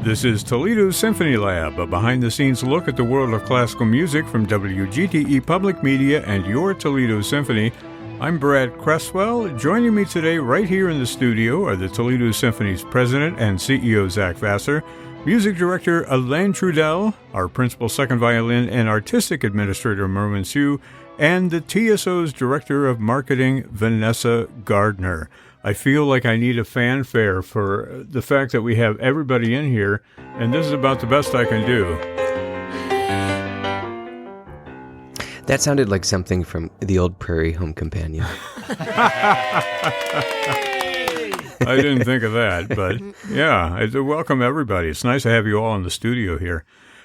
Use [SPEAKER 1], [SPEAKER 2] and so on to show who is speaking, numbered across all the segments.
[SPEAKER 1] This is Toledo Symphony Lab, a behind-the-scenes look at the world of classical music from WGTE Public Media and your Toledo Symphony. I'm Brad Cresswell. Joining me today right here in the studio are the Toledo Symphony's president and CEO, Zach Vassar, music director Alain Trudel, our principal second violin and artistic administrator, Merwin Sue, and the TSO's director of marketing, Vanessa Gardner. I feel like I need a fanfare for the fact that we have everybody in here, and this is about the best I can do.
[SPEAKER 2] That sounded like something from the old Prairie Home Companion.
[SPEAKER 1] I didn't think of that, but yeah, welcome everybody. It's nice to have you all in the studio here.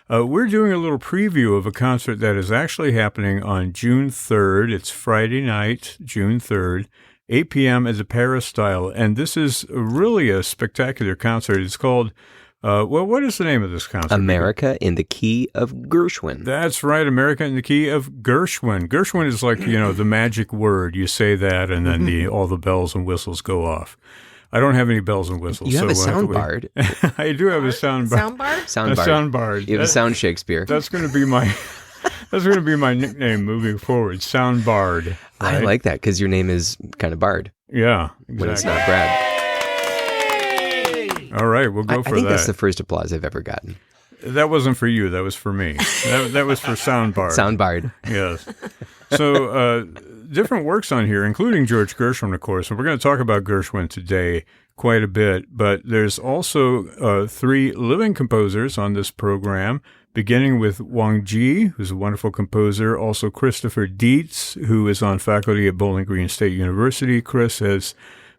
[SPEAKER 1] We're doing a little preview of a concert that is actually happening on June 3rd. It's Friday night, June 3rd. 8 p.m. at the Peristyle, and this is really a spectacular concert. It's called, what is the name of this concert?
[SPEAKER 2] America in the Key of Gershwin.
[SPEAKER 1] That's right, America in the Key of Gershwin. Gershwin is like, the magic word. You say that, and then all the bells and whistles go off. I don't have any bells and whistles.
[SPEAKER 2] You have a sound bard.
[SPEAKER 1] I do have a sound bard.
[SPEAKER 3] Sound bard?
[SPEAKER 1] Sound bard.
[SPEAKER 2] You have a sound Shakespeare.
[SPEAKER 1] That's going to be my... That's going to be my nickname moving forward, Sound Bard. Right?
[SPEAKER 2] I like that because your name is kind of Bard.
[SPEAKER 1] Yeah, exactly.
[SPEAKER 2] When it's not Brad.
[SPEAKER 1] All right, we'll go for that.
[SPEAKER 2] I think that's the first applause I've ever gotten.
[SPEAKER 1] That wasn't for you. That was for me. That was for Sound Bard.
[SPEAKER 2] Sound Bard.
[SPEAKER 1] Yes. So different works on here, including George Gershwin, of course. And we're going to talk about Gershwin today quite a bit. But there's also three living composers on this program, beginning with Wang Ji, who's a wonderful composer. Also Christopher Dietz, who is on faculty at Bowling Green State University. Chris has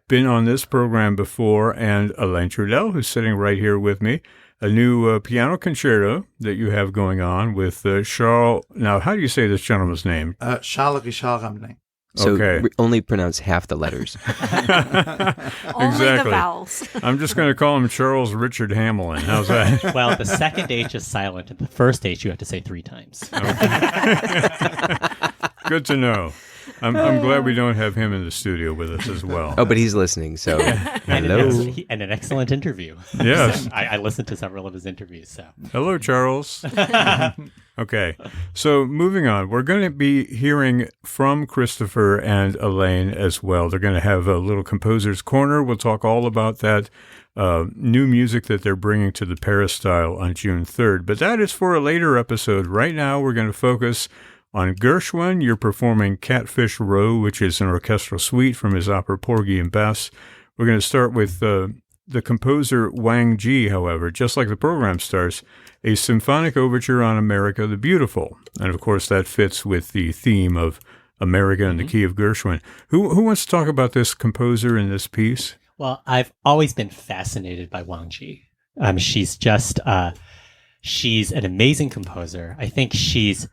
[SPEAKER 1] been on this program before. And Alain Trudel, who's sitting right here with me. A new piano concerto that you have going on with Charles. Now, how do you say this gentleman's name?
[SPEAKER 4] Charles Richard Ramelin.
[SPEAKER 2] So
[SPEAKER 1] okay.
[SPEAKER 2] Only pronounce half the letters.
[SPEAKER 3] Only the vowels.
[SPEAKER 1] I'm just going to call him Charles Richard Hamelin. How's that?
[SPEAKER 5] Well, the second H is silent, and the first H you have to say 3 times.
[SPEAKER 1] Okay. Good to know. I'm glad we don't have him in the studio with us as well.
[SPEAKER 2] Oh, but he's listening, so hello.
[SPEAKER 5] And an excellent interview.
[SPEAKER 1] Yes.
[SPEAKER 5] I listened to several of his interviews. So
[SPEAKER 1] hello, Charles. Okay, so moving on. We're going to be hearing from Christopher and Alain as well. They're going to have a little composer's corner. We'll talk all about that new music that they're bringing to the Peristyle on June 3rd. But that is for a later episode. Right now, we're going to focus on Gershwin. You're performing Catfish Row, which is an orchestral suite from his opera Porgy and Bess. We're going to start with the composer Wang Ji, however, just like the program starts, a symphonic overture on America the Beautiful. And of course, that fits with the theme of America in the Key of Gershwin. Who wants to talk about this composer in this piece?
[SPEAKER 5] Well, I've always been fascinated by Wang Ji. She's just, she's an amazing composer. I think she's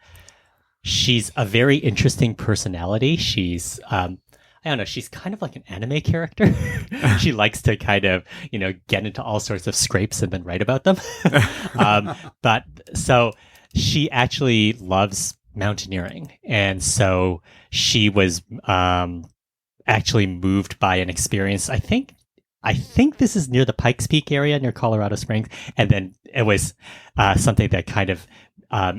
[SPEAKER 5] a very interesting personality. She's, I don't know, she's kind of like an anime character. She likes to kind of, get into all sorts of scrapes and then write about them. But so she actually loves mountaineering. And so she was actually moved by an experience. I think this is near the Pikes Peak area near Colorado Springs. And then it was something that kind of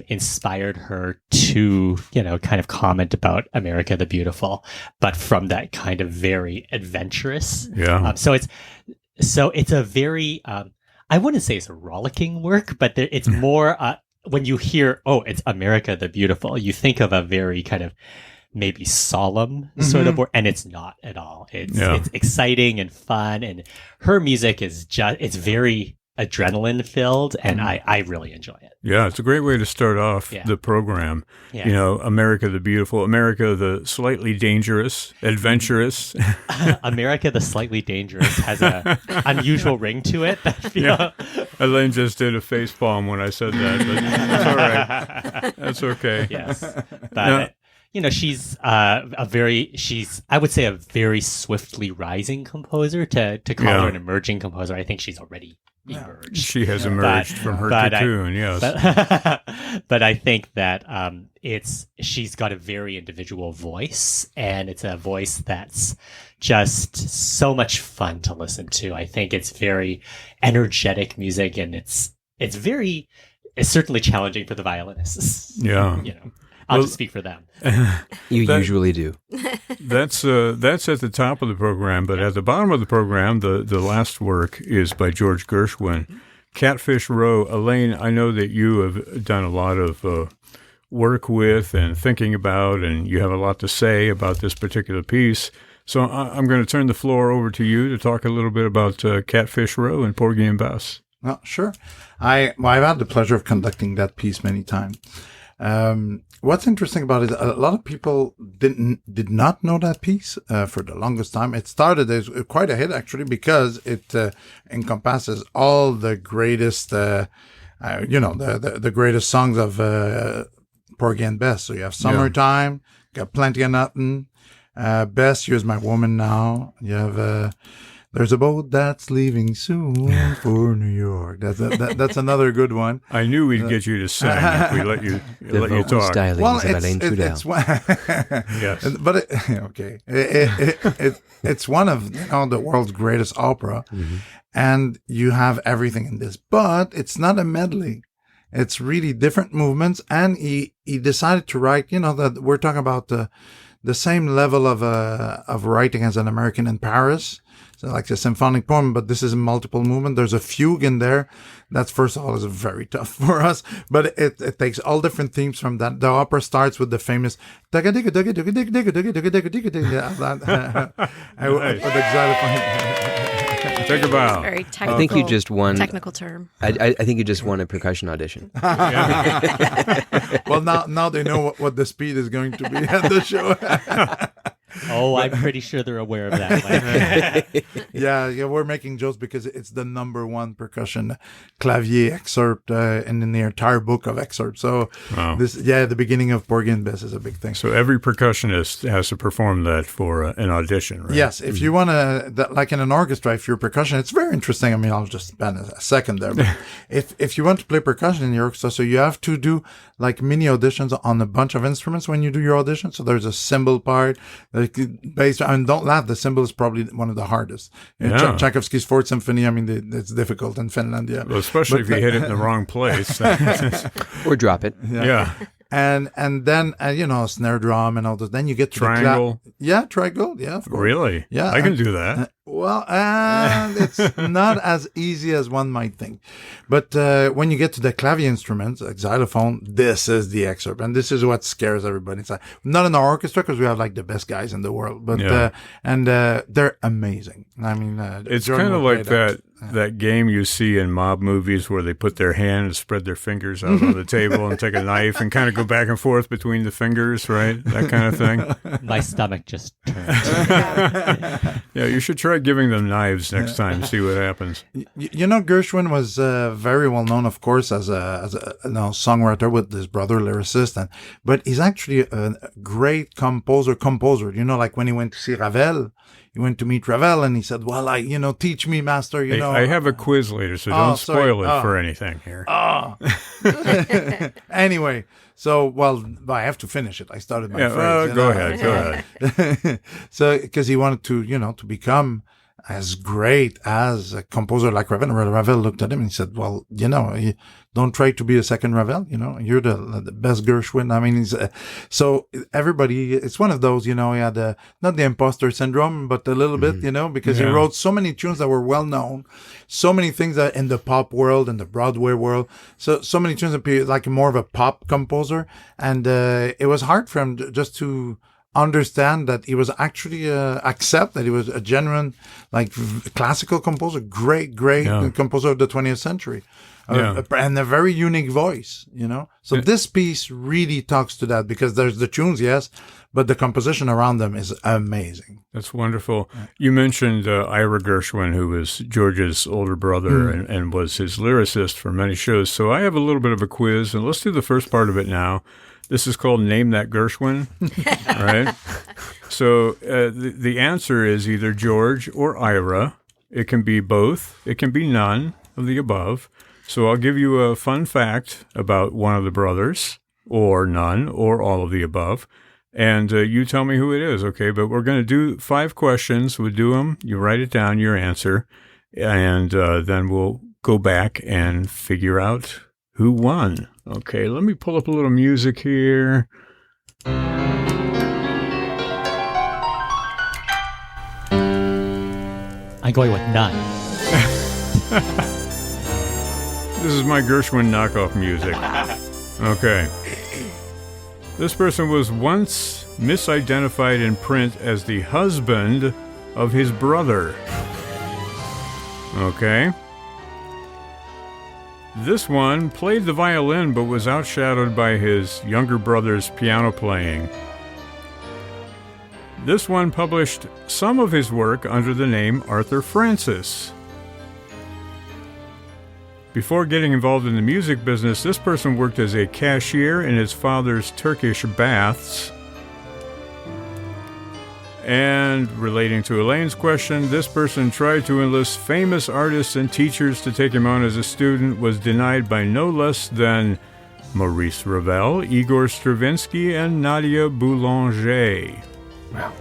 [SPEAKER 5] inspired her to, kind of comment about America the Beautiful, but from that kind of very adventurous.
[SPEAKER 1] Yeah.
[SPEAKER 5] So it's a very, I wouldn't say it's a rollicking work, but it's more, when you hear, it's America the Beautiful, you think of a very kind of maybe solemn sort of work, and it's not at all. It's exciting and fun, and her music is it's very adrenaline filled, and I really enjoy it.
[SPEAKER 1] Yeah, it's a great way to start off the program. Yeah. America the Beautiful, America the slightly dangerous, adventurous.
[SPEAKER 5] America the slightly dangerous has a unusual ring to it.
[SPEAKER 1] Alain just did a face palm when I said that, but that's all right. That's okay.
[SPEAKER 5] Yes, but she's I would say a very swiftly rising composer. To call her an emerging composer, I think she's already emerged.
[SPEAKER 1] She has emerged from her cocoon, yes.
[SPEAKER 5] But I think that she's got a very individual voice, and it's a voice that's just so much fun to listen to. I think it's very energetic music, and it's certainly challenging for the violinists.
[SPEAKER 1] Yeah.
[SPEAKER 5] I'll just speak for them.
[SPEAKER 2] You usually do.
[SPEAKER 1] That's at the top of the program, but at the bottom of the program, the last work is by George Gershwin, Catfish Row. Alain, I know that you have done a lot of work with and thinking about, and you have a lot to say about this particular piece. So I'm going to turn the floor over to you to talk a little bit about Catfish Row and Porgy and Bess.
[SPEAKER 4] Oh, sure. I've had the pleasure of conducting that piece many times. What's interesting about it, a lot of people did not know that piece for the longest time. It started as quite a hit, actually, because it encompasses all the greatest, the greatest songs of Porgy and Bess. So you have Summertime, got Plenty of Nothing, Bess, Here's My Woman Now. You have There's a Boat That's Leaving Soon for New York. That's another good one.
[SPEAKER 1] I knew we'd get you to sing if we let you talk.
[SPEAKER 2] Well, it's Alain Trudel.
[SPEAKER 1] Yes,
[SPEAKER 4] but it's one of the world's greatest opera, and you have everything in this. But it's not a medley. It's really different movements, and he decided to write. That we're talking about the same level of writing as an American in Paris. So like a symphonic poem, but this is a multiple movement. There's a fugue in there. That's, first of all, is very tough for us, but it takes all different themes from that. The opera starts with the famous with the xylophone.
[SPEAKER 1] Take a bow.
[SPEAKER 3] Very technical.
[SPEAKER 2] I think you just won.
[SPEAKER 3] Technical term.
[SPEAKER 2] I think you just won a percussion audition.
[SPEAKER 4] Well, now they know what the speed is going to be at the show.
[SPEAKER 5] Oh, I'm pretty sure they're aware of that.
[SPEAKER 4] Yeah, we're making jokes because it's the number one percussion clavier excerpt in the entire book of excerpts. So the beginning of Porgy and Bess is a big thing.
[SPEAKER 1] So every percussionist has to perform that for an audition, right?
[SPEAKER 4] Yes, if you want to, like in an orchestra, if you're percussion, it's very interesting. I mean, I'll just spend a second there. But if you want to play percussion in your orchestra, so you have to do like mini auditions on a bunch of instruments when you do your audition. So there's a cymbal part. And don't laugh, the cymbal is probably one of the hardest. Tchaikovsky's Fourth Symphony, I mean, it's difficult in Finland,
[SPEAKER 1] Well, especially if you hit it in the wrong place.
[SPEAKER 2] Or drop it.
[SPEAKER 1] Yeah.
[SPEAKER 4] And then, snare drum and all those. Then you get to
[SPEAKER 1] triangle.
[SPEAKER 4] Triangle. Yeah, of course.
[SPEAKER 1] Really?
[SPEAKER 4] Yeah.
[SPEAKER 1] I can do that.
[SPEAKER 4] Well, it's not as easy as one might think. But when you get to the clavier instruments, like xylophone, this is the excerpt. And this is what scares everybody. It's like, not in our orchestra because we have like the best guys in the world. But they're amazing. I mean,
[SPEAKER 1] it's kind of like that game you see in mob movies where they put their hand and spread their fingers out on the table and take a knife and kind of go back and forth between the fingers, right? That kind of thing.
[SPEAKER 5] My stomach just turned.
[SPEAKER 1] Yeah, you should try giving them knives next time, see what happens.
[SPEAKER 4] Gershwin was very well known, of course, as a songwriter with his brother, lyricist, but he's actually a great composer. Like when he went to see Ravel, he went to meet Ravel, and he said, "Well, teach me, master."
[SPEAKER 1] I have a quiz later, so don't spoil it for anything here.
[SPEAKER 4] Anyway, so I have to finish it. I started my phrase.
[SPEAKER 1] Go ahead.
[SPEAKER 4] So, because he wanted to, to become as great as a composer like Ravel. Ravel looked at him and he said, "Well, don't try to be a second Ravel. You're the best Gershwin." I mean, so everybody, it's one of those, he had not the imposter syndrome, but a little bit, because he wrote so many tunes that were well known, so many things that in the pop world and the Broadway world, so many tunes that like more of a pop composer, and it was hard for him just to understand that he was actually accept that he was a genuine classical composer, great composer of the 20th century, and a very unique voice, So this piece really talks to that because there's the tunes, yes, but the composition around them is amazing.
[SPEAKER 1] That's wonderful. You mentioned Ira Gershwin, who was George's older brother and was his lyricist for many shows. So I have a little bit of a quiz, and let's do the first part of it now. This is called Name That Gershwin, right? So the answer is either George or Ira. It can be both. It can be none. of the above. So I'll give you a fun fact about one of the brothers, or none, or all of the above. And you tell me who it is, okay? But we're going to do 5 questions. We'll do them. You write it down, your answer. And then we'll go back and figure out who won. Okay, let me pull up a little music here.
[SPEAKER 5] I'm going with none.
[SPEAKER 1] This is my Gershwin knockoff music. Okay. This person was once misidentified in print as the husband of his brother. Okay. This one played the violin but was outshadowed by his younger brother's piano playing. This one published some of his work under the name Arthur Francis. Before getting involved in the music business, this person worked as a cashier in his father's Turkish baths. And relating to Elaine's question, this person tried to enlist famous artists and teachers to take him on as a student, was denied by no less than Maurice Ravel, Igor Stravinsky, and Nadia Boulanger.
[SPEAKER 2] Wow.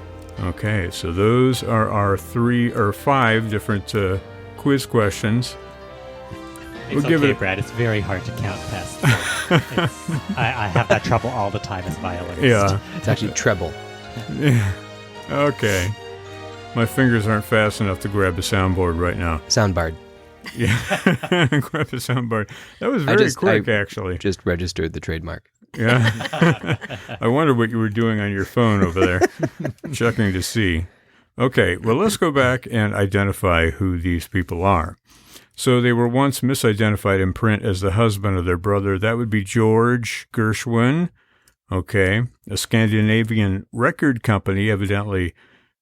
[SPEAKER 1] Okay, so those are our 3 or 5 different quiz questions.
[SPEAKER 5] It's okay, Brad. It's very hard to count past 4. I have that trouble all the time as a violinist.
[SPEAKER 1] Yeah.
[SPEAKER 2] It's actually treble.
[SPEAKER 1] Okay. My fingers aren't fast enough to grab the soundboard right now.
[SPEAKER 2] Soundboard.
[SPEAKER 1] Yeah. Grab the soundboard. That was very quick, actually.
[SPEAKER 2] Just registered the trademark.
[SPEAKER 1] Yeah. I wonder what you were doing on your phone over there, checking to see. Okay, well, let's go back and identify who these people are. So they were once misidentified in print as the husband of their brother. That would be George Gershwin. Okay. A Scandinavian record company evidently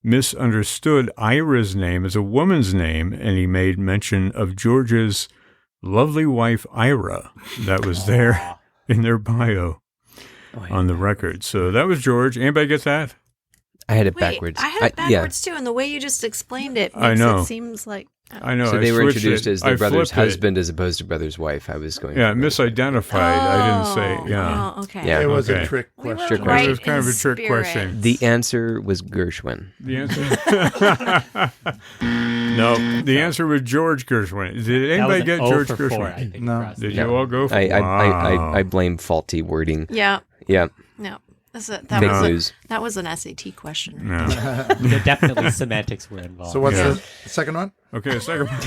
[SPEAKER 1] misunderstood Ira's name as a woman's name, and he made mention of George's lovely wife, Ira. That was there in their bio on the record. So that was George. Anybody get that?
[SPEAKER 2] I had it backwards.
[SPEAKER 3] I had it backwards too, and the way you just explained it makes it seems like...
[SPEAKER 1] I know.
[SPEAKER 2] So they were introduced as the brother's husband as opposed to brother's wife. I was going.
[SPEAKER 1] Yeah, misidentified. I didn't say. Yeah.
[SPEAKER 3] Oh, okay.
[SPEAKER 2] Yeah.
[SPEAKER 4] It was a trick question.
[SPEAKER 1] It was kind of a trick question.
[SPEAKER 2] The answer was Gershwin.
[SPEAKER 1] The answer? No, the answer was George Gershwin. Did anybody get George Gershwin?
[SPEAKER 5] 4, I think,
[SPEAKER 4] No.
[SPEAKER 1] Did you all go for it?
[SPEAKER 2] I blame faulty wording.
[SPEAKER 3] Yeah.
[SPEAKER 2] Yeah.
[SPEAKER 3] No.
[SPEAKER 2] Fake news.
[SPEAKER 3] That was an SAT question.
[SPEAKER 1] No.
[SPEAKER 5] Definitely semantics were involved.
[SPEAKER 4] So what's the second one?
[SPEAKER 1] Okay, second one.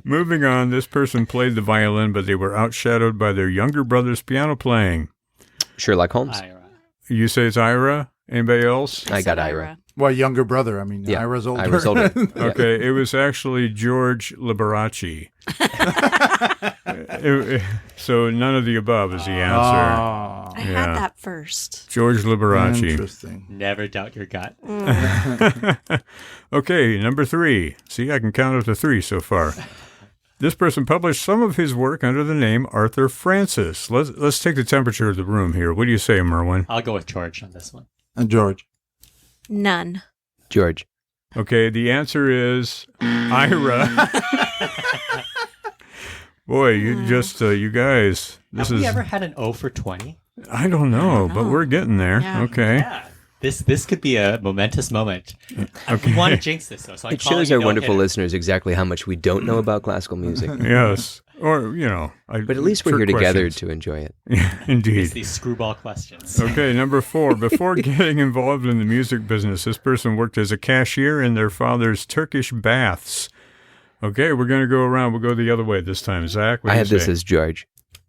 [SPEAKER 1] Moving on. This person played the violin, but they were outshadowed by their younger brother's piano playing.
[SPEAKER 2] Sherlock Holmes.
[SPEAKER 5] Ira.
[SPEAKER 1] You say it's Ira? Anybody else?
[SPEAKER 2] I got Ira.
[SPEAKER 4] Well, younger brother. I mean,
[SPEAKER 2] Yeah.
[SPEAKER 4] Ira's older.
[SPEAKER 2] Ira's older.
[SPEAKER 1] Okay, it was actually George Liberace. So none of the above is the answer.
[SPEAKER 4] Oh,
[SPEAKER 3] I had that first.
[SPEAKER 1] George Liberace.
[SPEAKER 4] interesting.
[SPEAKER 5] Never doubt your gut.
[SPEAKER 1] Okay, number 3. See, I can count up to 3 so far. This person published some of his work under the name Arthur Francis. Let's take the temperature of the room here. What do you say, Merwin?
[SPEAKER 5] I'll go with George on this one.
[SPEAKER 4] And George.
[SPEAKER 3] None.
[SPEAKER 2] George.
[SPEAKER 1] Okay, the answer is Ira. Boy, you just, you guys,
[SPEAKER 5] Have we ever had an O for 20?
[SPEAKER 1] I don't know, but we're getting there.
[SPEAKER 3] Yeah.
[SPEAKER 1] Okay.
[SPEAKER 5] Yeah. This could be a momentous moment. I want to jinx this, though. So
[SPEAKER 2] It shows our wonderful listeners exactly how much we don't know about classical music.
[SPEAKER 1] Yes. Or,
[SPEAKER 2] But at least we're here together to enjoy it.
[SPEAKER 1] Indeed.
[SPEAKER 5] It's these screwball questions.
[SPEAKER 1] Okay, number 4. Before getting involved in the music business, this person worked as a cashier in their father's Turkish baths. Okay, we're going to go around. We'll go the other way this time. Zach, what do
[SPEAKER 2] I
[SPEAKER 1] you
[SPEAKER 2] have this
[SPEAKER 1] say?
[SPEAKER 2] as George.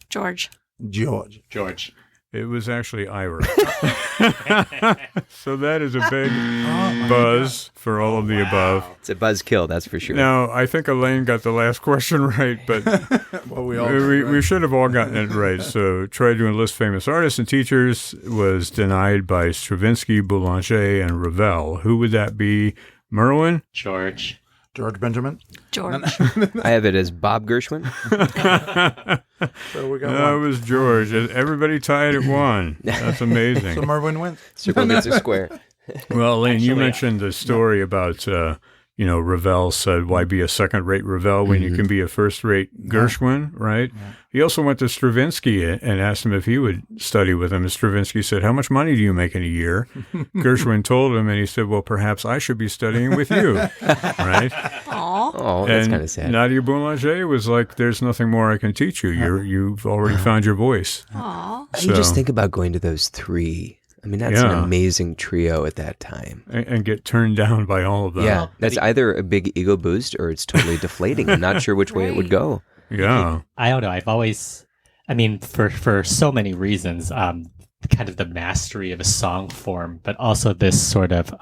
[SPEAKER 3] George.
[SPEAKER 5] George.
[SPEAKER 1] It was actually Ira. So that is a big buzz for all of the above.
[SPEAKER 2] It's a buzzkill, that's for sure.
[SPEAKER 1] Now, I think Alain got the last question right, but
[SPEAKER 4] Well,
[SPEAKER 1] we should have all gotten it right. So tried to enlist famous artists and teachers, was denied by Stravinsky, Boulanger, and Ravel. Who would that be? Merwin?
[SPEAKER 5] George.
[SPEAKER 4] George Benjamin.
[SPEAKER 3] George.
[SPEAKER 2] I have it as Bob Gershwin.
[SPEAKER 4] So we got
[SPEAKER 1] No, it
[SPEAKER 4] one.
[SPEAKER 1] was George. Everybody tied at 1. That's amazing.
[SPEAKER 4] So Merwin wins.
[SPEAKER 2] Circle gets a square.
[SPEAKER 1] Well, Elaine, you
[SPEAKER 5] Actually,
[SPEAKER 1] mentioned the story about, Ravel said, why be a second-rate Ravel when you can be a first-rate Gershwin, right? Yeah. He also went to Stravinsky and asked him if he would study with him. And Stravinsky said, how much money do you make in a year? Gershwin told him, and he said, well, perhaps I should be studying with you, right?
[SPEAKER 3] Aww.
[SPEAKER 2] Oh, that's kind of sad.
[SPEAKER 1] Nadia Boulanger was like, there's nothing more I can teach you. You've already found your voice.
[SPEAKER 3] Aww.
[SPEAKER 2] So, you just think about going to those three. I mean, that's an amazing trio at that time.
[SPEAKER 1] And get turned down by all of them.
[SPEAKER 2] Yeah, that's either a big ego boost or it's totally deflating. I'm not sure which way it would go.
[SPEAKER 1] Yeah.
[SPEAKER 5] I don't know. I've always, for so many reasons, kind of the mastery of a song form, but also this sort of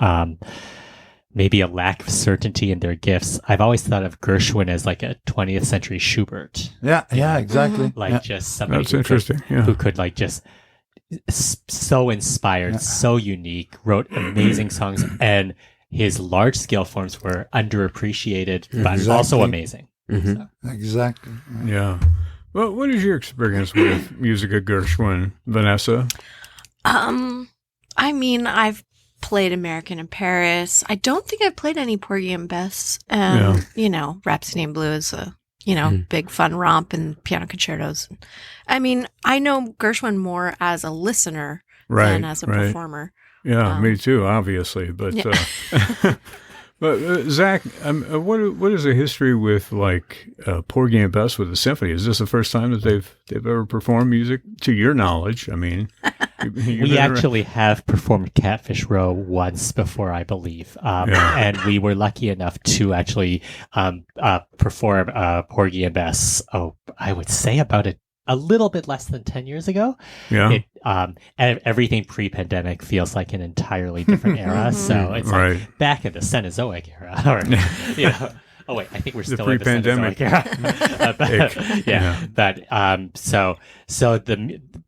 [SPEAKER 5] maybe a lack of certainty in their gifts. I've always thought of Gershwin as like a 20th century Schubert.
[SPEAKER 4] Yeah, exactly.
[SPEAKER 5] Like just somebody
[SPEAKER 1] who
[SPEAKER 5] could like just... so inspired, so unique, wrote amazing songs, and his large-scale forms were underappreciated, but also amazing.
[SPEAKER 2] Mm-hmm.
[SPEAKER 5] So.
[SPEAKER 4] Exactly.
[SPEAKER 1] Yeah. Well, what is your experience with music of Gershwin, Vanessa?
[SPEAKER 3] I've played American in Paris. I don't think I've played any Porgy and Bess. Rhapsody in Blue is a big fun romp and piano concertos. I know Gershwin more as a listener than as a performer.
[SPEAKER 1] Yeah, me too, obviously. But but Zach, what is the history with like Porgy and Bess with the symphony? Is this the first time that they've ever performed music, to your knowledge? I mean,
[SPEAKER 5] we actually have performed Catfish Row once before, I believe, and we were lucky enough to actually perform Porgy and Bess. Oh, I would say about a little bit less than 10 years ago. Yeah. And everything pre-pandemic feels like an entirely different era. So it's like back in the Cenozoic era. Or, oh, wait, I think we're still in the Cenozoic era.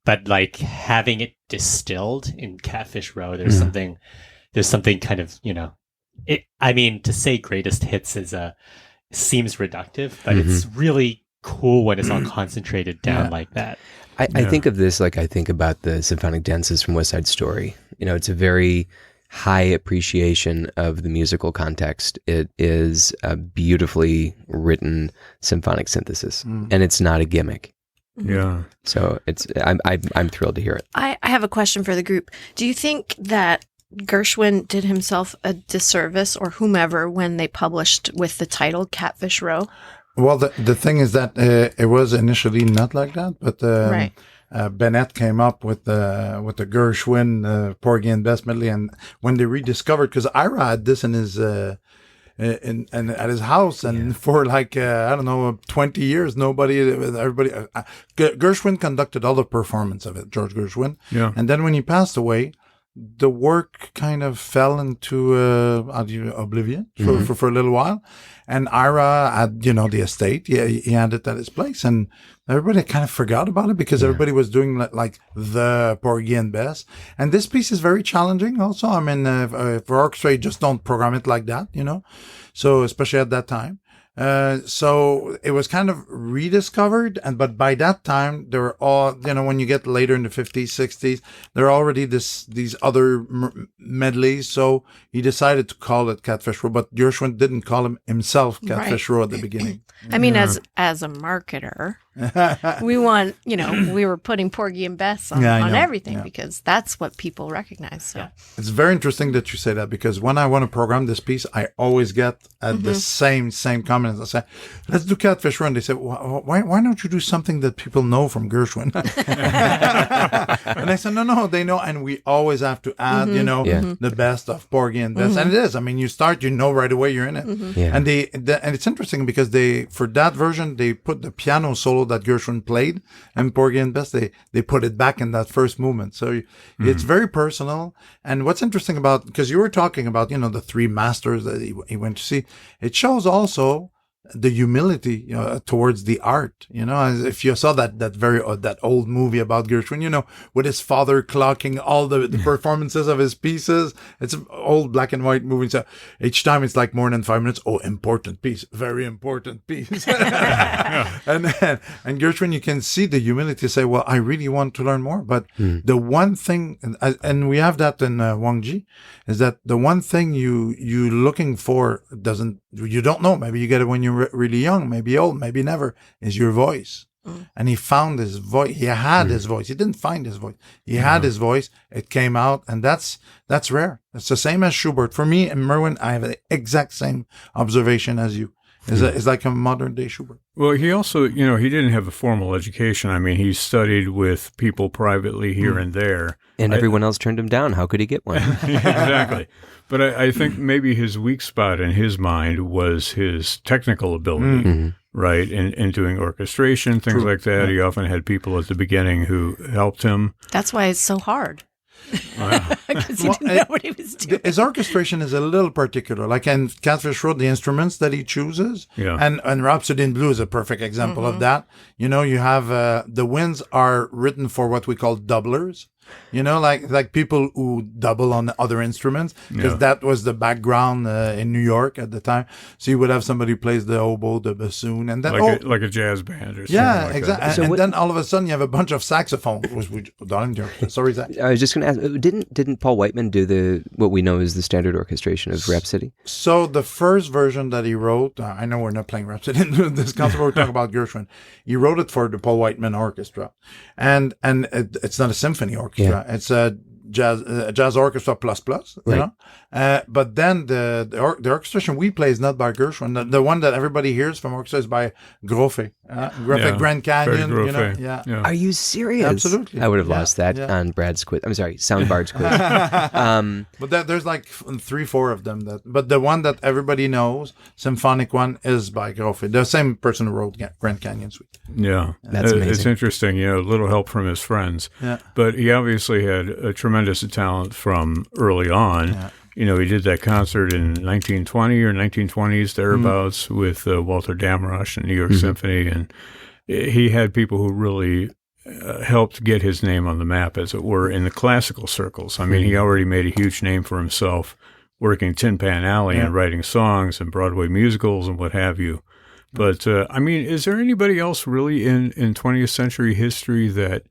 [SPEAKER 5] But like having it distilled in Catfish Row, there's something kind of, to say greatest hits seems reductive, but it's really cool when it's all concentrated down like that.
[SPEAKER 2] I think of this like I think about the symphonic dances from West Side Story. It's a very high appreciation of the musical context. It is a beautifully written symphonic synthesis, and it's not a gimmick.
[SPEAKER 1] Yeah.
[SPEAKER 2] So I'm thrilled to hear it.
[SPEAKER 3] I have a question for the group. Do you think that Gershwin did himself a disservice, or whomever, when they published with the title Catfish Row?
[SPEAKER 4] Well, the thing is that it was initially not like that, but Bennett came up with the Gershwin Porgy and Bess medley, and when they rediscovered, because Ira had this in his at his house, and for like 20 years, everybody Gershwin conducted all the performance of it, George Gershwin, and then when he passed away, the work kind of fell into oblivion for a little while. And Ira had, the estate. He had it at his place. And everybody kind of forgot about it because everybody was doing like the Porgy and Bess. And this piece is very challenging also. For orchestra, you just don't program it like that, So especially at that time. So it was kind of rediscovered, but by that time there were all, when you get later in the 50s, 60s, there are already these other medleys. So he decided to call it Catfish Row, but Gershwin didn't call himself Catfish Row at the beginning.
[SPEAKER 3] As a marketer, we want, we were putting Porgy and Bess on everything because that's what people recognize. So
[SPEAKER 4] it's very interesting that you say that, because when I want to program this piece, I always get the same comments. I say, let's do Catfish Row. And they say, why don't you do something that people know from Gershwin? And I said, no, they know. And we always have to add, the best of Porgy and Bess. And it is. You start, right away you're in it. And and it's interesting because for that version, they put the piano solo that Gershwin played and Porgy and Bess, they put it back in that first movement. So it's very personal. And what's interesting about, because you were talking about, the three masters that he went to see, it shows also the humility towards the art. If you saw that old movie about Gershwin, with his father clocking all the performances of his pieces. It's an old black and white movie. So each time it's like more than 5 minutes. Oh, important piece, very important piece. And Gershwin, you can see the humility to say, well, I really want to learn more. But the one thing, and we have that in Wang Ji, is that the one thing you looking for doesn't you don't know. Maybe you get it when you're really young, maybe old, maybe never, is your voice. And he found his voice. He had his voice. He didn't find his voice. He had his voice. It came out, and that's rare. It's the same as Schubert. For me and Merwin, I have the exact same observation as you. It's like a modern day Schubert.
[SPEAKER 1] Well, he also, he didn't have a formal education. I mean, he studied with people privately here and there.
[SPEAKER 2] And everyone else turned him down. How could he get one?
[SPEAKER 1] Exactly. But I think maybe his weak spot in his mind was his technical ability, right? In doing orchestration, things like that. He often had people at the beginning who helped him.
[SPEAKER 3] That's why it's so hard. Because he didn't know what he was doing.
[SPEAKER 4] His orchestration is a little particular. Like in Catfish Row, the instruments that he chooses, and Rhapsody in Blue is a perfect example of that. You have the winds are written for what we call doublers. Like people who double on other instruments, because that was the background in New York at the time. So you would have somebody who plays the oboe, the bassoon, and then
[SPEAKER 1] like a jazz band or something.
[SPEAKER 4] Yeah, exactly. And then all of a sudden you have a bunch of saxophones. Sorry, Zach.
[SPEAKER 2] I was just going to ask, didn't Paul Whiteman do what we know as the standard orchestration of Rhapsody?
[SPEAKER 4] So the first version that he wrote, I know we're not playing Rhapsody in this concert, we're talking about Gershwin. He wrote it for the Paul Whiteman Orchestra, and it's not a symphony orchestra. Yeah. It's a jazz orchestra plus, but then the orchestration we play is not by Gershwin. The one that everybody hears from orchestra is by Grofe, Grand Canyon.
[SPEAKER 2] Are you serious?
[SPEAKER 4] Absolutely.
[SPEAKER 2] I would have lost that on Brad's quiz. I'm sorry, Soundbard's quiz.
[SPEAKER 4] But there's like 3-4 of them. But the one that everybody knows, symphonic one, is by Grofe, the same person who wrote Grand Canyon Suite.
[SPEAKER 1] Yeah,
[SPEAKER 2] that's amazing.
[SPEAKER 1] It's interesting. A little help from his friends.
[SPEAKER 4] Yeah.
[SPEAKER 1] But he obviously had a tremendous talent from early on. Yeah. He did that concert in 1920 or 1920s, thereabouts, with Walter Damrosch and New York Symphony. And he had people who really helped get his name on the map, as it were, in the classical circles. I mean, he already made a huge name for himself working Tin Pan Alley and writing songs and Broadway musicals and what have you. But, is there anybody else really in 20th century history that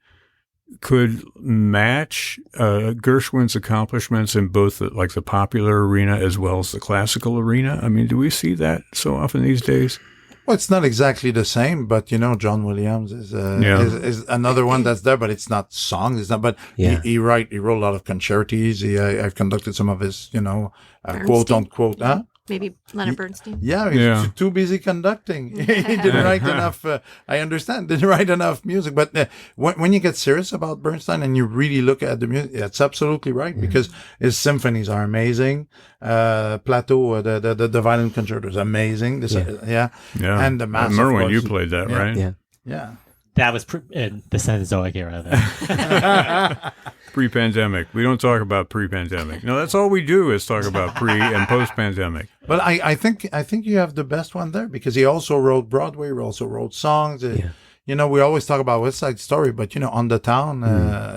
[SPEAKER 1] could match Gershwin's accomplishments in both the popular arena as well as the classical arena? I mean, do we see that so often these days?
[SPEAKER 4] Well, it's not exactly the same, but John Williams is another one that's there, but it's not songs. It's not. But he wrote a lot of concertis. I've conducted some of his, quote unquote,
[SPEAKER 3] Maybe Leonard Bernstein.
[SPEAKER 4] Yeah, he's too busy conducting. He didn't write enough. I understand, didn't write enough music. But when you get serious about Bernstein and you really look at the music, that's absolutely right, because his symphonies are amazing. Plateau, the violin concerto is amazing. And the mass.
[SPEAKER 1] Merwin, you played that, right?
[SPEAKER 4] Yeah.
[SPEAKER 5] That was in the Cenozoic era, then.
[SPEAKER 1] Pre-pandemic. We don't talk about pre-pandemic. No, that's all we do is talk about pre- and post-pandemic.
[SPEAKER 4] But I think you have the best one there, because he also wrote Broadway. He also wrote songs. We always talk about West Side Story, but On the Town,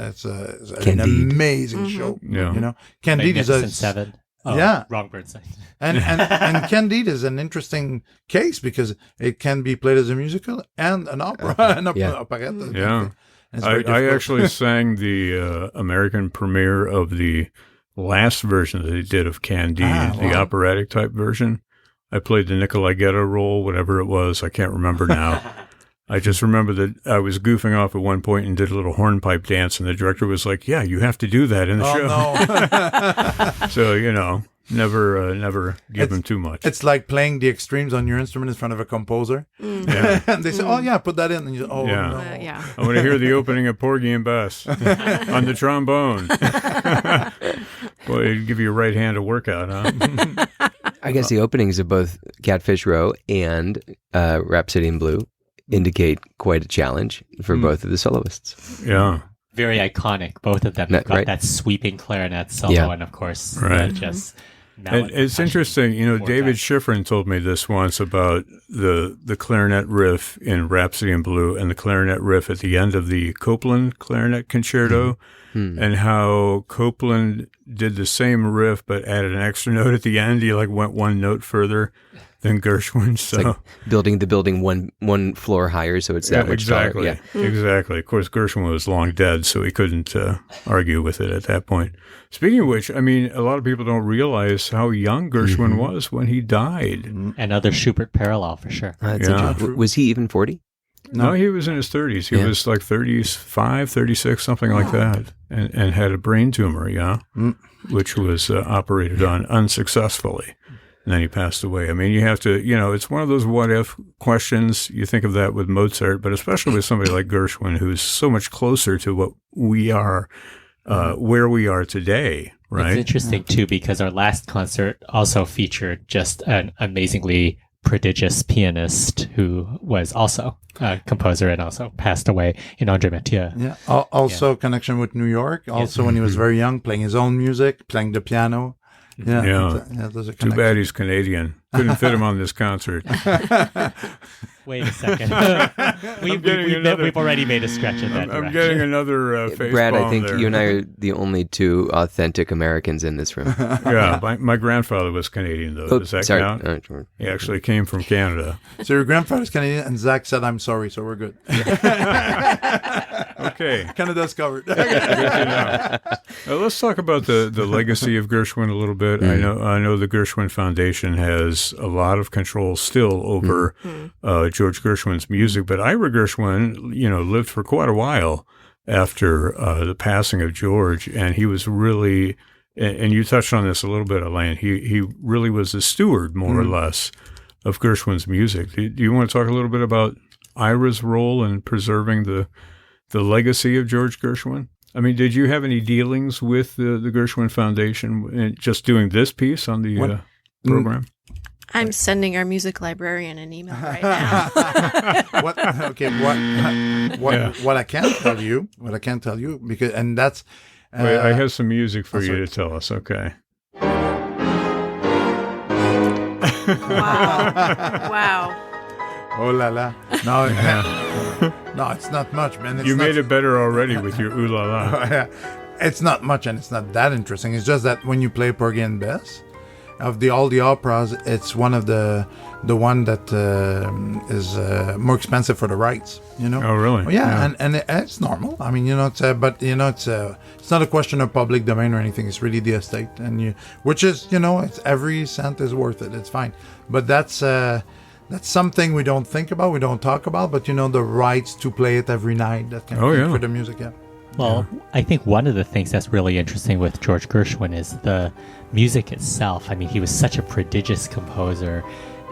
[SPEAKER 4] it's an amazing show.
[SPEAKER 1] Yeah.
[SPEAKER 4] Candide is a
[SPEAKER 5] Seven.
[SPEAKER 4] Oh,
[SPEAKER 5] wrong Bernstein.
[SPEAKER 4] and Candide is an interesting case, because it can be played as a musical and an opera, operetta.
[SPEAKER 1] Yeah. I actually sang the American premiere of the last version that they did of Candide, the operatic type version. I played the Nicolai Ghetto role, whatever it was. I can't remember now. I just remember that I was goofing off at one point and did a little hornpipe dance, and the director was like, "Yeah, you have to do that in the show." No. So, never give him too much.
[SPEAKER 4] It's like playing the extremes on your instrument in front of a composer. And they say, put that in. And you no.
[SPEAKER 1] I want to hear the opening of Porgy and Bess on the trombone. Boy, it'd give you a right hand to work out, huh?
[SPEAKER 2] I guess the openings of both Catfish Row and Rhapsody in Blue indicate quite a challenge for both of the soloists.
[SPEAKER 1] Yeah.
[SPEAKER 5] Very iconic, both of them. They've got that sweeping clarinet solo, and of course, just...
[SPEAKER 1] It's interesting, David Schifrin told me this once about the clarinet riff in Rhapsody in Blue and the clarinet riff at the end of the Copland clarinet concerto, and how Copland did the same riff but added an extra note at the end. He went one note further. than Gershwin.
[SPEAKER 2] It's
[SPEAKER 1] So
[SPEAKER 2] like building the building one floor higher, so it's that much
[SPEAKER 1] exactly,
[SPEAKER 2] taller. Yeah.
[SPEAKER 1] exactly. Of course, Gershwin was long dead, so he couldn't argue with it at that point. Speaking of which, I mean, a lot of people don't realize how young Gershwin was when he died.
[SPEAKER 5] Another Schubert parallel for sure.
[SPEAKER 2] That's
[SPEAKER 1] Yeah.
[SPEAKER 2] interesting. Was he even 40?
[SPEAKER 1] No, he was in his 30s. He
[SPEAKER 2] Yeah.
[SPEAKER 1] was like 35, 36, something like that, and had a brain tumor, which was operated on unsuccessfully. And then he passed away. I mean, you have to, it's one of those what-if questions. You think of that with Mozart, but especially with somebody like Gershwin, who's so much closer to what we are, where we are today, right?
[SPEAKER 5] It's interesting, too, because our last concert also featured just an amazingly prodigious pianist who was also a composer and also passed away in André Mathieu.
[SPEAKER 4] Yeah. Also, connection with New York. Also, when he was very young, playing his own music, playing the piano. Yeah. Those are
[SPEAKER 1] Too bad he's Canadian. Couldn't fit him on this concert.
[SPEAKER 5] Wait a second. We've already made a stretch in that direction.
[SPEAKER 1] I'm getting another face
[SPEAKER 2] Brad,
[SPEAKER 1] palm
[SPEAKER 2] I think
[SPEAKER 1] there.
[SPEAKER 2] you and I are the only two authentic Americans in this room.
[SPEAKER 1] Yeah, my grandfather was Canadian, though. Does that count? He actually came from Canada.
[SPEAKER 4] So your grandfather's Canadian, and Zach said, "I'm sorry," so we're good.
[SPEAKER 1] Okay.
[SPEAKER 4] Canada's covered.
[SPEAKER 1] Let's talk about the legacy of Gershwin a little bit. I know the Gershwin Foundation has a lot of control still over George Gershwin's music, but Ira Gershwin, lived for quite a while after the passing of George, and he was really, and you touched on this a little bit, Alain, he really was the steward, more or less, of Gershwin's music. Do you want to talk a little bit about Ira's role in preserving the legacy of George Gershwin? I mean, did you have any dealings with the Gershwin Foundation in just doing this piece on the program?
[SPEAKER 3] I'm sending our music librarian an email right now.
[SPEAKER 4] What I can't tell you, because, and that's.
[SPEAKER 1] Wait, I have some music for you to tell us. Okay.
[SPEAKER 3] Wow.
[SPEAKER 4] Oh la la! No, no, it's not much, man. It's
[SPEAKER 1] You
[SPEAKER 4] not,
[SPEAKER 1] made it better already with your ooh la la.
[SPEAKER 4] It's not much, and it's not that interesting. It's just that when you play Porgy and Bess, of all the operas, it's one of the one that is more expensive for the rights.
[SPEAKER 1] Oh, really?
[SPEAKER 4] Well, yeah. And it's normal. I mean, it's not a question of public domain or anything. It's really the estate, which is, it's every cent is worth it. It's fine, but that's something we don't think about, we don't talk about. But the rights to play it every night that can for the music. Yeah.
[SPEAKER 5] Well, I think one of the things that's really interesting with George Gershwin is the music itself. I mean, he was such a prodigious composer,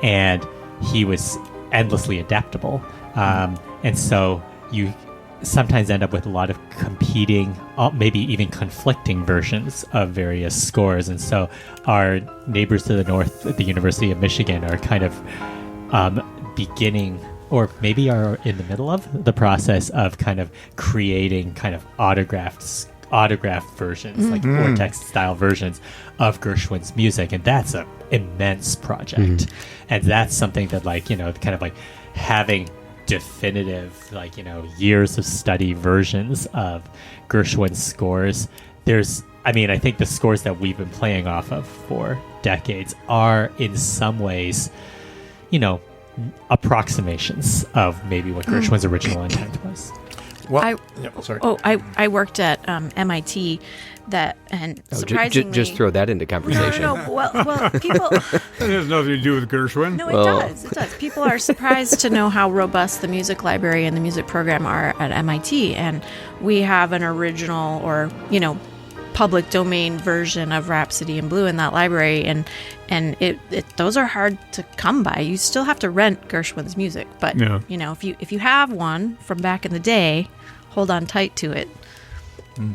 [SPEAKER 5] and he was endlessly adaptable. And so you sometimes end up with a lot of competing, maybe even conflicting versions of various scores. And so our neighbors to the north at the University of Michigan are kind of beginning, or maybe are in the middle of the process of kind of creating kind of autographed versions, like Vortex style versions of Gershwin's music. And that's an immense project. And that's something that kind of like having definitive, years of study versions of Gershwin's scores. I think the scores that we've been playing off of for decades are in some ways, approximations of maybe what Gershwin's original intent was.
[SPEAKER 4] Well,
[SPEAKER 3] I worked at MIT, and surprisingly,
[SPEAKER 2] just throw that into conversation.
[SPEAKER 3] No. Well, people.
[SPEAKER 1] It has nothing to do with Gershwin.
[SPEAKER 3] No, it does. It does. People are surprised to know how robust the music library and the music program are at MIT, and we have an original or public domain version of Rhapsody in Blue in that library, and those are hard to come by. You still have to rent Gershwin's music, but if you have one from back in the day, hold on tight to it.
[SPEAKER 1] You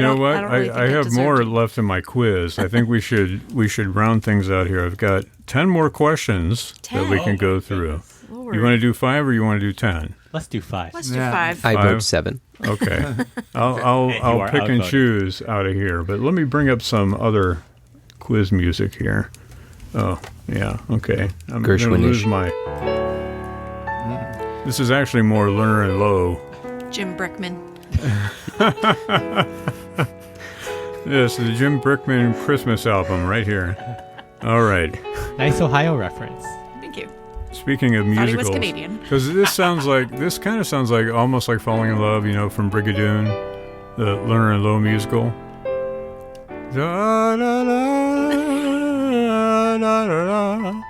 [SPEAKER 1] know what? I have more left in my quiz. I think we should round things out here. I've got 10 more questions that we can go through. Lord. You want to do 5 or you want to do 10?
[SPEAKER 5] Let's do 5.
[SPEAKER 3] Let's do 5.
[SPEAKER 2] I vote 7.
[SPEAKER 1] Okay. I'll pick and choose out of here, but let me bring up some other quiz music here. Oh, yeah. Okay. I'm going to lose my... This is actually more Lerner and Lowe.
[SPEAKER 3] Jim Brickman.
[SPEAKER 1] Yes, the Jim Brickman Christmas album right here. All right.
[SPEAKER 5] Nice Ohio reference.
[SPEAKER 3] Thank you.
[SPEAKER 1] Speaking of
[SPEAKER 3] Thought he
[SPEAKER 1] musicals,
[SPEAKER 3] was Canadian.
[SPEAKER 1] because this kind of sounds like almost like Falling in Love, from Brigadoon, the Lerner and Loewe musical. Da, da, da, da, da, da.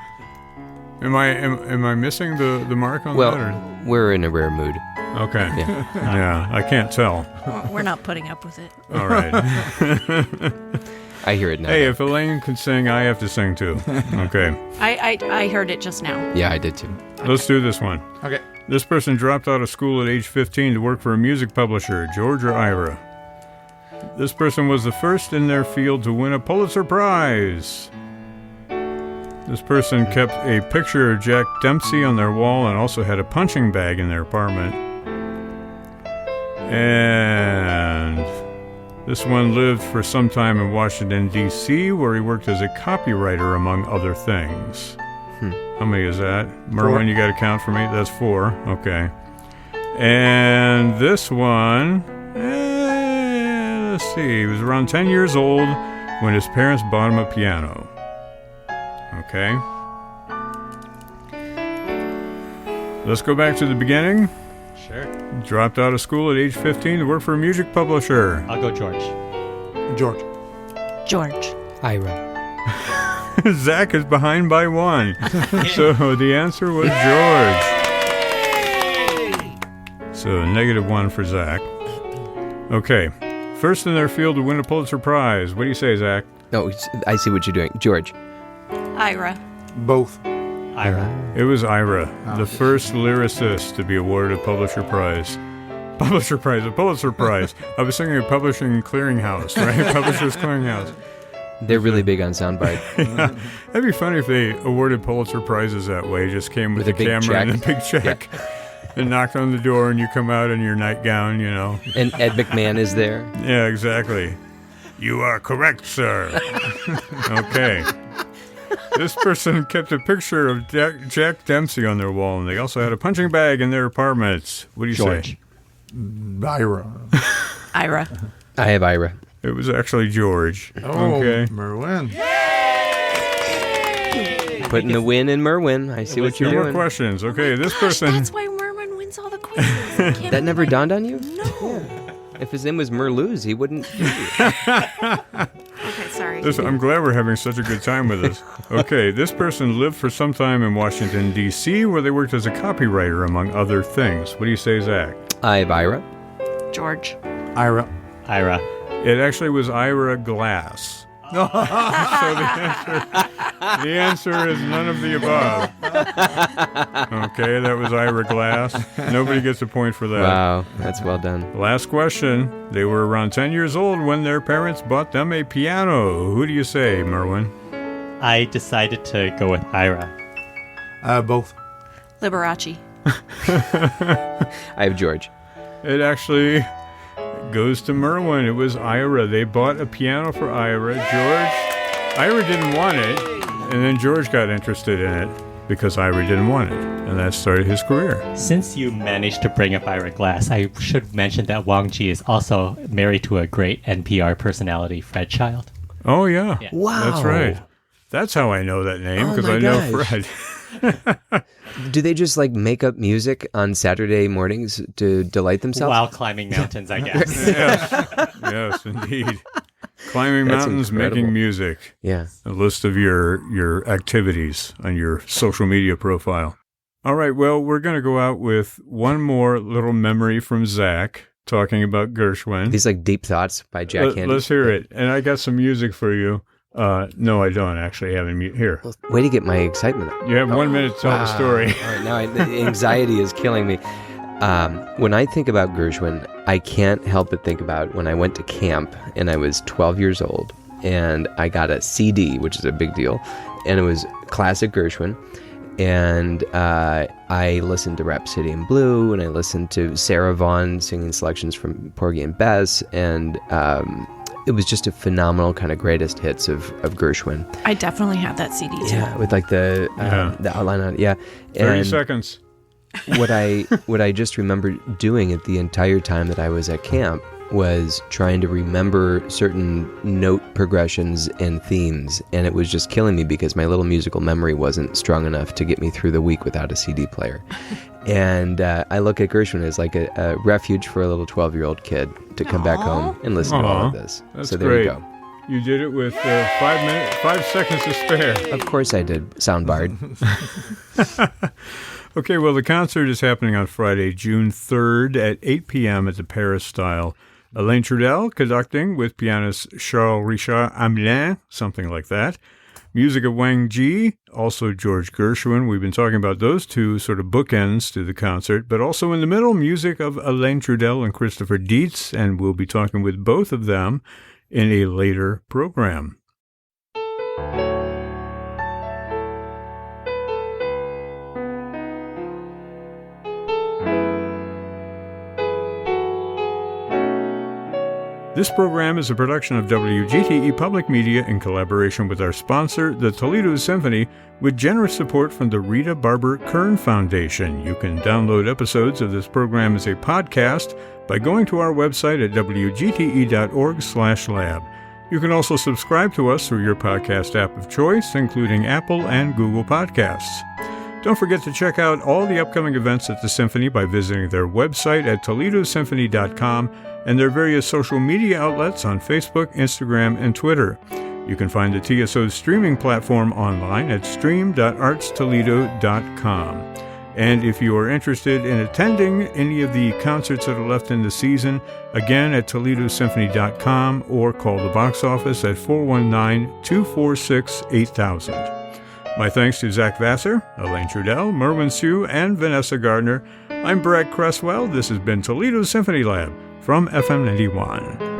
[SPEAKER 1] Am I missing the mark on
[SPEAKER 2] Well,
[SPEAKER 1] that? Or?
[SPEAKER 2] we're in a rare mood.
[SPEAKER 1] Okay.
[SPEAKER 2] Yeah.
[SPEAKER 1] Yeah, I can't tell.
[SPEAKER 3] We're not putting up with it.
[SPEAKER 1] All right.
[SPEAKER 2] I hear it now.
[SPEAKER 1] Hey, if Elaine can sing, I have to sing too. Okay.
[SPEAKER 3] I heard it just now.
[SPEAKER 2] Yeah, I did too.
[SPEAKER 1] Let's do this one.
[SPEAKER 4] Okay.
[SPEAKER 1] This person dropped out of school at age 15 to work for a music publisher, George or Ira. This person was the first in their field to win a Pulitzer Prize. This person kept a picture of Jack Dempsey on their wall and also had a punching bag in their apartment. And this one lived for some time in Washington, D.C., where he worked as a copywriter, among other things. How many is that? Merwin, you got to count for me? That's 4. Okay. And this one, let's see, he was around 10 years old when his parents bought him a piano. Okay. Let's go back to the beginning.
[SPEAKER 5] Sure.
[SPEAKER 1] Dropped out of school at age 15 to work for a music publisher.
[SPEAKER 5] I'll go George.
[SPEAKER 4] George.
[SPEAKER 3] George.
[SPEAKER 2] Ira.
[SPEAKER 1] Zach is behind by 1. So the answer was George. So -1 for Zach. Okay. First in their field to win a Pulitzer Prize. What do you say, Zach?
[SPEAKER 2] No, I see what you're doing. George.
[SPEAKER 3] Ira.
[SPEAKER 4] Both.
[SPEAKER 5] Ira.
[SPEAKER 1] It was Ira, the first lyricist to be awarded a Publisher Prize. Publisher Prize, a Pulitzer Prize. I was thinking of Publishing Clearinghouse, right? Publishers Clearinghouse.
[SPEAKER 2] They're really big on soundbite.
[SPEAKER 1] Yeah. That'd be funny if they awarded Pulitzer Prizes that way. Just came with
[SPEAKER 2] With
[SPEAKER 1] the
[SPEAKER 2] a big
[SPEAKER 1] camera
[SPEAKER 2] check.
[SPEAKER 1] and a big check. And knocked on the door and you come out in your nightgown,
[SPEAKER 2] And Ed McMahon is there.
[SPEAKER 1] Yeah, exactly. You are correct, sir. Okay. This person kept a picture of Jack Dempsey on their wall, and they also had a punching bag in their apartments. What do you
[SPEAKER 5] George.
[SPEAKER 1] say?
[SPEAKER 4] Ira.
[SPEAKER 3] Ira.
[SPEAKER 2] I have Ira.
[SPEAKER 1] It was actually George.
[SPEAKER 4] Oh,
[SPEAKER 1] Okay.
[SPEAKER 4] Merwin.
[SPEAKER 2] Putting the win in Merwin. I see what
[SPEAKER 1] No
[SPEAKER 2] you're
[SPEAKER 1] more
[SPEAKER 2] doing.
[SPEAKER 1] questions. Okay, this person.
[SPEAKER 3] That's why Merwin wins all the quizzes. I can't
[SPEAKER 2] That never dawned on you?
[SPEAKER 3] No.
[SPEAKER 2] If his name was Merluz, he wouldn't.
[SPEAKER 3] Okay, sorry.
[SPEAKER 1] I'm glad we're having such a good time with this. Okay, this person lived for some time in Washington, D.C., where they worked as a copywriter, among other things. What do you say, Zach?
[SPEAKER 2] I have Ira.
[SPEAKER 3] George.
[SPEAKER 4] Ira.
[SPEAKER 5] Ira.
[SPEAKER 1] It actually was Ira Glass. So the answer is none of the above. Okay, that was Ira Glass. Nobody gets a point for that.
[SPEAKER 2] Wow, that's well done.
[SPEAKER 1] Last question. They were around 10 years old when their parents bought them a piano. Who do you say, Merwin?
[SPEAKER 5] I decided to go with Ira.
[SPEAKER 4] Both.
[SPEAKER 3] Liberace.
[SPEAKER 2] I have George.
[SPEAKER 1] It actually goes to Merwin. It was Ira. They bought a piano for Ira. Ira didn't want it, and then George got interested in it because Ira didn't want it, and that started his career.
[SPEAKER 5] Since you managed to bring up Ira Glass, I should mention that Wang Ji is also married to a great NPR personality, Fred Child.
[SPEAKER 1] Oh, yeah.
[SPEAKER 2] Wow.
[SPEAKER 1] That's right. That's how I know that name,
[SPEAKER 2] Oh,
[SPEAKER 1] because
[SPEAKER 2] my
[SPEAKER 1] I know
[SPEAKER 2] gosh.
[SPEAKER 1] Fred.
[SPEAKER 2] Do they just make up music on Saturday mornings to delight themselves?
[SPEAKER 5] While climbing mountains, I guess.
[SPEAKER 1] Yes, indeed. Climbing
[SPEAKER 2] That's
[SPEAKER 1] mountains,
[SPEAKER 2] incredible.
[SPEAKER 1] making music.
[SPEAKER 2] Yeah.
[SPEAKER 1] A list of your activities on your social media profile. All right, well, we're going to go out with one more little memory from Zach talking about Gershwin.
[SPEAKER 2] These deep thoughts by Jack Handy.
[SPEAKER 1] Let's hear it. And I got some music for you. No, I don't actually have any here.
[SPEAKER 2] Way to get my excitement up.
[SPEAKER 1] You have 1 minute to tell the story.
[SPEAKER 2] All right, now the anxiety is killing me. When I think about Gershwin, I can't help but think about when I went to camp and I was 12 years old and I got a CD, which is a big deal, and it was classic Gershwin. And I listened to Rhapsody in Blue, and I listened to Sarah Vaughan singing selections from Porgy and Bess, and it was just a phenomenal kind of greatest hits of Gershwin.
[SPEAKER 3] I definitely have that CD too.
[SPEAKER 2] Yeah, with the outline on it. Yeah,
[SPEAKER 1] 30
[SPEAKER 2] and
[SPEAKER 1] seconds.
[SPEAKER 2] what I just remember doing it the entire time that I was at camp was trying to remember certain note progressions and themes, and it was just killing me because my little musical memory wasn't strong enough to get me through the week without a CD player. And I look at Gershwin as like a refuge for a little 12-year-old kid to come back home and listen to all of this.
[SPEAKER 1] That's
[SPEAKER 2] so there
[SPEAKER 1] great.
[SPEAKER 2] you go.
[SPEAKER 1] You did it with 5 seconds to spare.
[SPEAKER 2] Of course I did. Soundbarred.
[SPEAKER 1] Okay, well, the concert is happening on Friday, June 3rd at 8 p.m. at the Paris-style. Alain Trudel conducting with pianist Charles Richard Hamelin, something like that. Music of Wang Ji, also George Gershwin. We've been talking about those two sort of bookends to the concert, but also in the middle, music of Alain Trudel and Christopher Dietz, and we'll be talking with both of them in a later program. This program is a production of WGTE Public Media in collaboration with our sponsor, the Toledo Symphony, with generous support from the Rita Barber Kern Foundation. You can download episodes of this program as a podcast by going to our website at wgte.org/lab. You can also subscribe to us through your podcast app of choice, including Apple and Google Podcasts. Don't forget to check out all the upcoming events at the Symphony by visiting their website at toledosymphony.com and their various social media outlets on Facebook, Instagram, and Twitter. You can find the TSO's streaming platform online at stream.artstoledo.com. And if you are interested in attending any of the concerts that are left in the season, again at toledosymphony.com or call the box office at 419-246-8000. My thanks to Zach Vassar, Alain Trudel, Merwin Sue, and Vanessa Gardner. I'm Brett Cresswell. This has been Toledo Symphony Lab from FM 91.